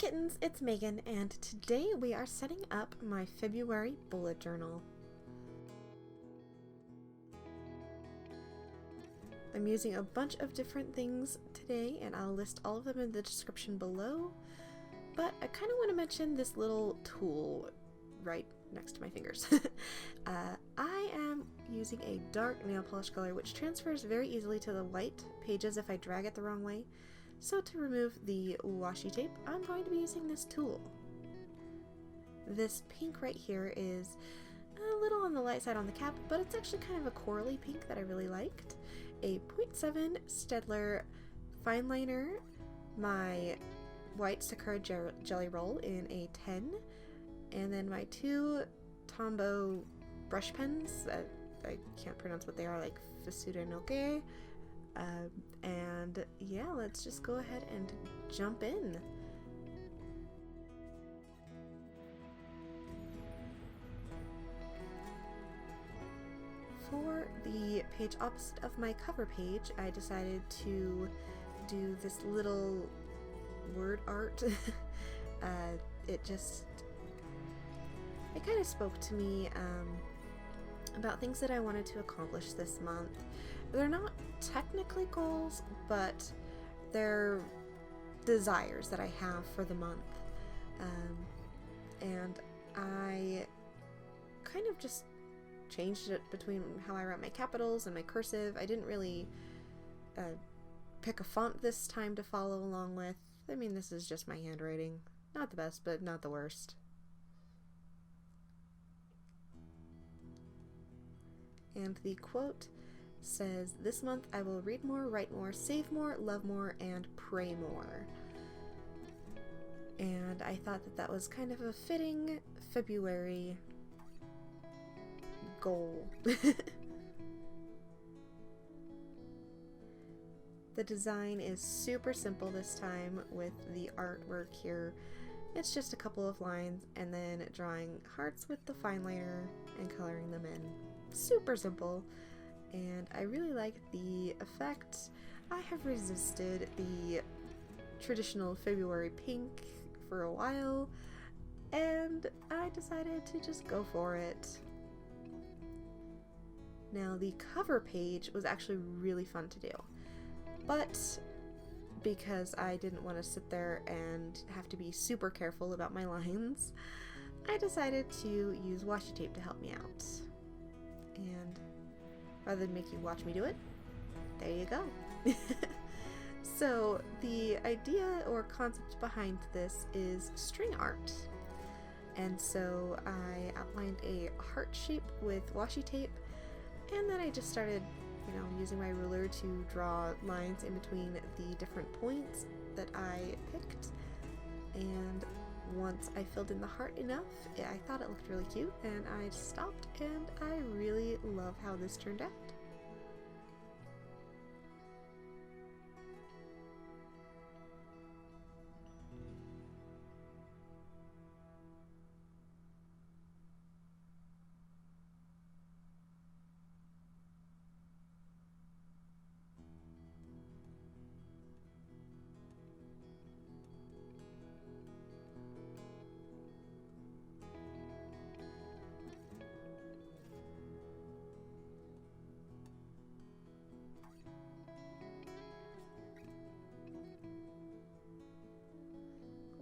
kittens, it's Megan, and today we are setting up my February bullet journal. I'm using a bunch of different things today, and I'll list all of them in the description below, but I kind of want to mention this little tool right next to my fingers. I am using a dark nail polish color which transfers very easily to the white pages if I drag it the wrong way. So to remove the washi tape, I'm going to be using this tool. This pink right here is a little on the light side on the cap, but it's actually kind of a corally pink that I really liked. A 0.7 Staedtler fine liner, my white Sakura jelly roll in a 10, and then my two Tombow brush pens, I can't pronounce what they are, like Fasuda Noke. And yeah, let's just go ahead and jump in. For the page opposite of my cover page, I decided to do this little word art. It kind of spoke to me about things that I wanted to accomplish this month. They're not technically goals, but they're desires that I have for the month. And I kind of just changed it between how I write my capitals and my cursive. I didn't really pick a font this time to follow along with. I mean, this is just my handwriting. Not the best, but not the worst. And the quote says, "This month I will read more, write more, save more, love more, and pray more." And I thought that that was kind of a fitting February goal. The design is super simple this time with the artwork here. It's just a couple of lines and then drawing hearts with the fine liner and coloring them in. Super simple, and I really like the effect. I have resisted the traditional February pink for a while, and I decided to just go for it. Now, the cover page was actually really fun to do, but because I didn't want to sit there and have to be super careful about my lines, I decided to use washi tape to help me out. And rather than make you watch me do it, there you go. So the idea or concept behind this is string art. And so I outlined a heart shape with washi tape, and then I just started, using my ruler to draw lines in between the different points that I picked. And once I filled in the heart enough, I thought it looked really cute, and I stopped, and I really love how this turned out.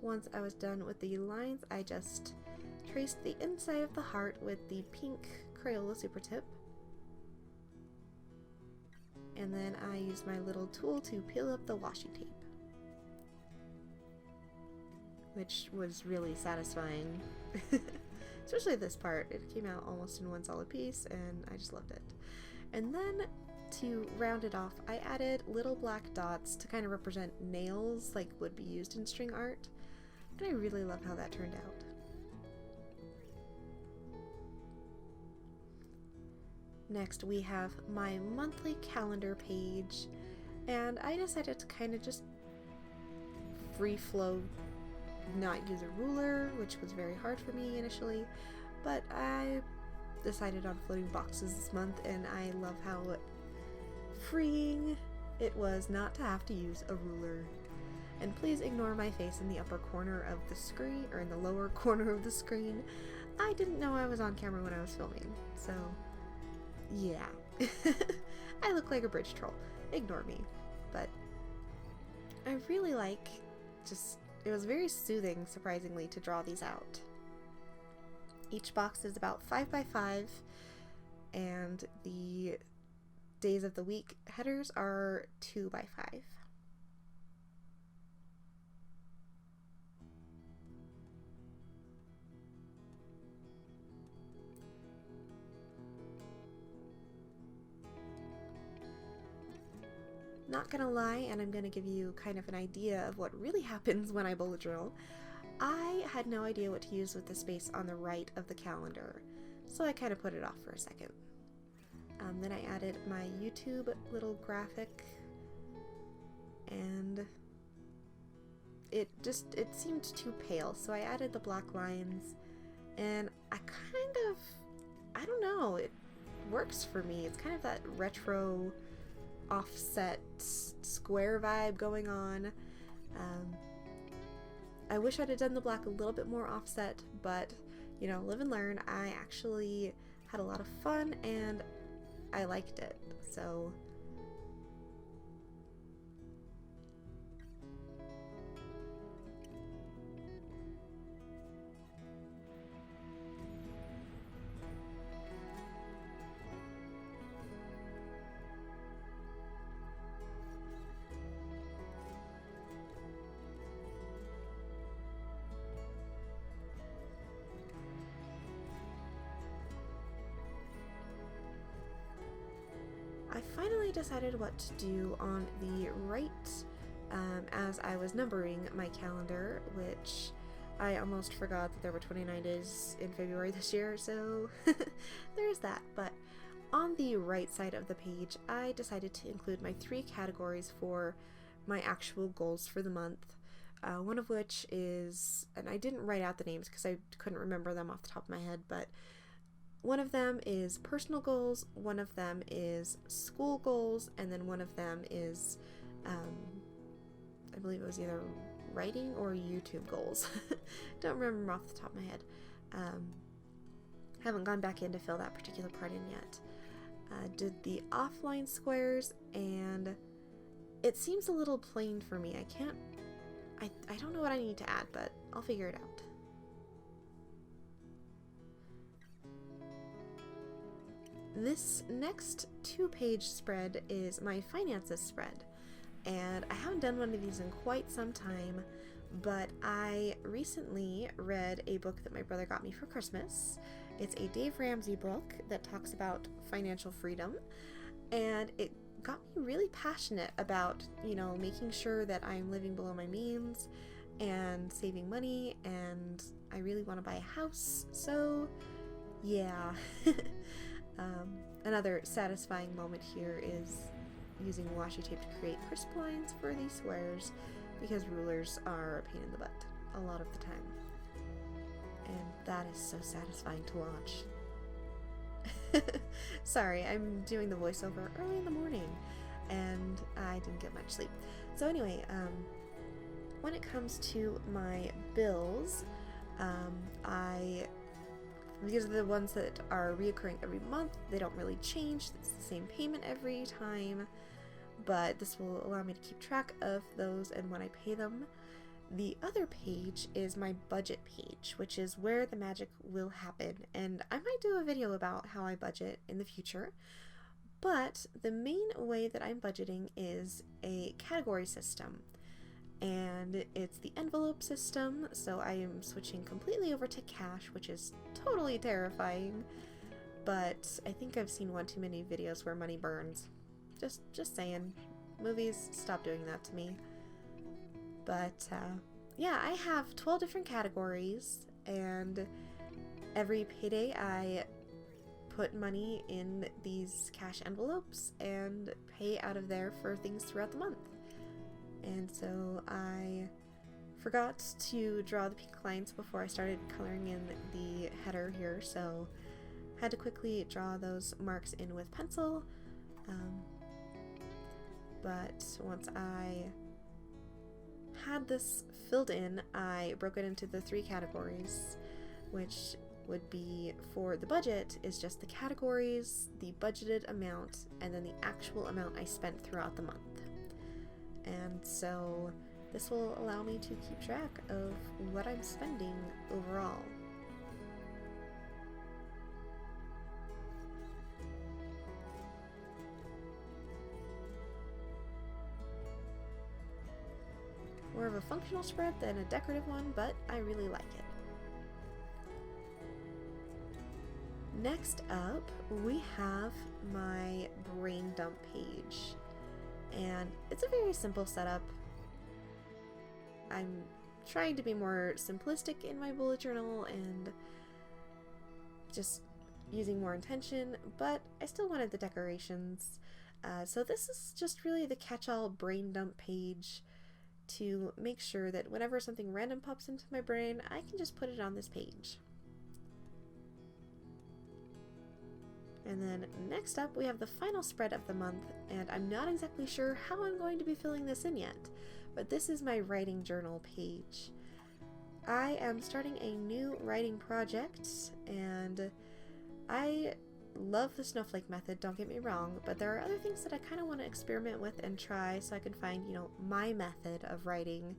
Once I was done with the lines, I just traced the inside of the heart with the pink Crayola Super Tip. And then I used my little tool to peel up the washi tape, which was really satisfying. Especially this part. It came out almost in one solid piece, and I just loved it. And then to round it off, I added little black dots to kind of represent nails like would be used in string art. And I really love how that turned out. Next, we have my monthly calendar page, and I decided to kind of just free flow, not use a ruler, which was very hard for me initially, but I decided on floating boxes this month, and I love how freeing it was not to have to use a ruler. And please ignore my face in the upper corner of the screen, or in the lower corner of the screen. I didn't know I was on camera when I was filming, so yeah. I look like a bridge troll. Ignore me. But I really like it was very soothing, surprisingly, to draw these out. Each box is about 5 by 5, and the days of the week headers are 2 by 5. Not gonna lie, and I'm gonna give you kind of an idea of what really happens when I bullet journal. I had no idea what to use with the space on the right of the calendar, so I kind of put it off for a second. Then I added my YouTube little graphic, and it seemed too pale, so I added the black lines, and I don't know, it works for me. It's kind of that retro offset square vibe going on. I wish I'd have done the black a little bit more offset, but you know, live and learn. I actually had a lot of fun and I liked it, so I finally decided what to do on the right as I was numbering my calendar, which I almost forgot that there were 29 days in February this year, so there's that. But on the right side of the page, I decided to include my 3 categories for my actual goals for the month. One of which is, and I didn't write out the names because I couldn't remember them off the top of my head, but one of them is personal goals, one of them is school goals, and then one of them is, I believe it was either writing or YouTube goals. Don't remember them off the top of my head. Haven't gone back in to fill that particular part in yet. Did the offline squares, and it seems a little plain for me. I don't know what I need to add, but I'll figure it out. This next 2-page spread is my finances spread, and I haven't done one of these in quite some time, but I recently read a book that my brother got me for Christmas. It's a Dave Ramsey book that talks about financial freedom, and it got me really passionate about, you know, making sure that I'm living below my means and saving money, and I really want to buy a house, so yeah. Another satisfying moment here is using washi tape to create crisp lines for these squares, because rulers are a pain in the butt a lot of the time. And that is so satisfying to watch. Sorry, I'm doing the voiceover early in the morning and I didn't get much sleep. So anyway, when it comes to my bills, these are the ones that are reoccurring every month. They don't really change. It's the same payment every time, but this will allow me to keep track of those and when I pay them. The other page is my budget page, which is where the magic will happen, and I might do a video about how I budget in the future, but the main way that I'm budgeting is a category system. And it's the envelope system, so I am switching completely over to cash, which is totally terrifying, but I think I've seen one too many videos where money burns. Just saying. Movies, stop doing that to me. But yeah, I have 12 different categories, and every payday I put money in these cash envelopes and pay out of there for things throughout the month. And so I forgot to draw the pink lines before I started coloring in the header here, so had to quickly draw those marks in with pencil. But once I had this filled in, I broke it into the 3 categories, which would be for the budget is just the categories, the budgeted amount, and then the actual amount I spent throughout the month. And so this will allow me to keep track of what I'm spending overall. More of a functional spread than a decorative one, but I really like it. Next up, we have my brain dump page, and it's a very simple setup. I'm trying to be more simplistic in my bullet journal and just using more intention, but I still wanted the decorations. So this is just really the catch-all brain dump page to make sure that whenever something random pops into my brain, I can just put it on this page. And then next up, we have the final spread of the month, and I'm not exactly sure how I'm going to be filling this in yet, but this is my writing journal page. I am starting a new writing project, and I love the snowflake method, don't get me wrong, but there are other things that I kind of want to experiment with and try so I can find, my method of writing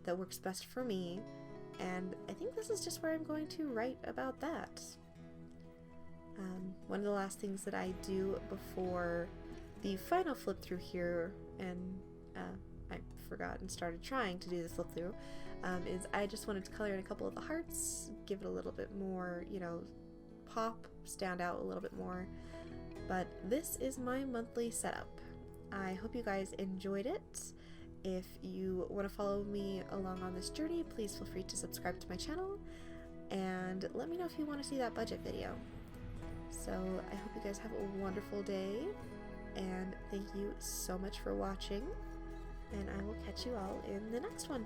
that works best for me, and I think this is just where I'm going to write about that. One of the last things that I do before the final flip through here, and I forgot and started trying to do this flip through, is I just wanted to color in a couple of the hearts, give it a little bit more, pop, stand out a little bit more. But this is my monthly setup. I hope you guys enjoyed it. If you want to follow me along on this journey, please feel free to subscribe to my channel, and let me know if you want to see that budget video. So I hope you guys have a wonderful day, and thank you so much for watching, and I will catch you all in the next one.